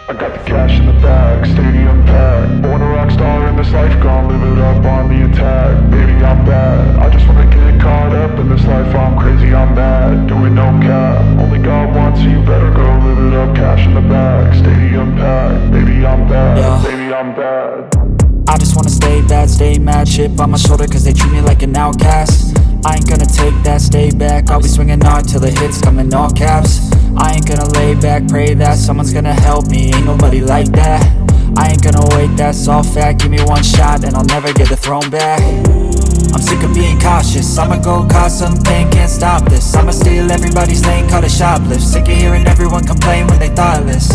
I got the cash in the bag, stadium packed. Born a rock star in this life, gon' live it up on the attack. Baby, I'm bad, I just wanna get caught up in this life. I'm crazy, I'm mad, doing no cap. Only God wants, so you better go live it up. Cash in the bag, stadium packed. Baby, I'm bad, Yeah. baby, I'm bad. I just wanna stay bad, stay mad. Chip on my shoulder cause they treat me like an outcast. I ain't gonna take that, stay back. I'll be swinging hard till the hits come in all caps. I ain't gonna lay back, pray that someone's gonna help me. Ain't nobody like that. I ain't gonna wait, that's all fact. Give me one shot and I'll never get the throne back. I'm sick of being cautious, I'ma go cause some pain, can't stop this. I'ma steal everybody's lane, call it shoplift. Sick of hearing everyone complain when they thoughtless.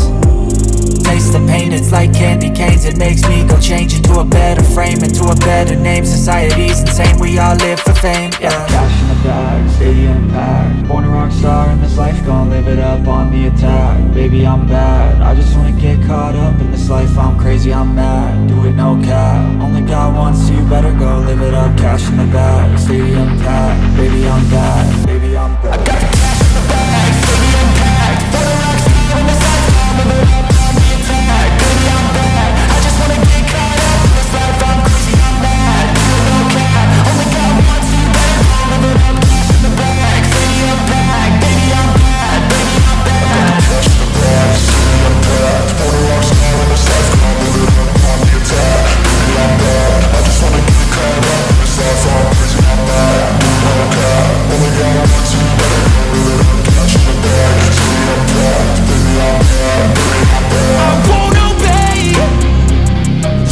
Taste the pain, it's like candy canes. It makes me go change into a better frame, into a better name. Society's insane, we all live for fame, yeah. Cash in the bag, stadium packed. Born a rock star in this life, gon' live it up on the attack. Baby, I'm bad, I just wanna get caught up in this life. I'm crazy, I'm mad, do it no cap. Only God wants, so you better go live it up. Cash in the bag, stadium packed. Baby, I'm bad, baby, I'm bad. I got the cash in the bag, stadium packed. Born a rock star in this life, gon' live it up on the attack. Baby, I'm bad, I just wanna get caught up in this life. I'm crazy, I'm mad, do it no cap. Only God wants, so you better go live it up. Cash in the bag, stadium packed. Baby, I'm bad, baby, I'm bad. Cash in the bag, stadium packed. Born a rock star in this life, gon' live it up on the attack. Baby, I'm bad, I just wanna get caught up in this life. I'm crazy, I'm mad, do it no cap. Only God wants, so you better go live it up. Cash in the bag, stadium packed. Baby, I'm bad, baby, I'm bad. I won't obey.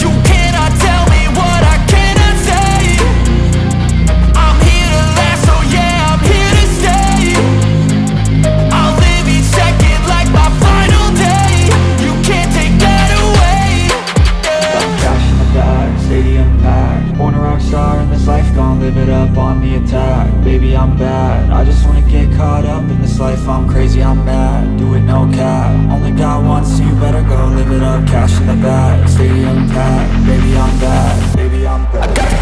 You cannot tell me what I cannot say. I'm here to last, so yeah, I'm here to stay. I'll live each second like my final day. You can't take that away, yeah. Cash in the bag, stadium packed. Born a rock star in this life, gon' live it up on the attack. Baby, I'm bad, I just wanna get caught up in this life. I'm crazy, I'm mad, do it no cap. Only God wants, so you better go live it up. Cash in the bag, stadium packed. Baby, I'm bad, baby, I'm bad.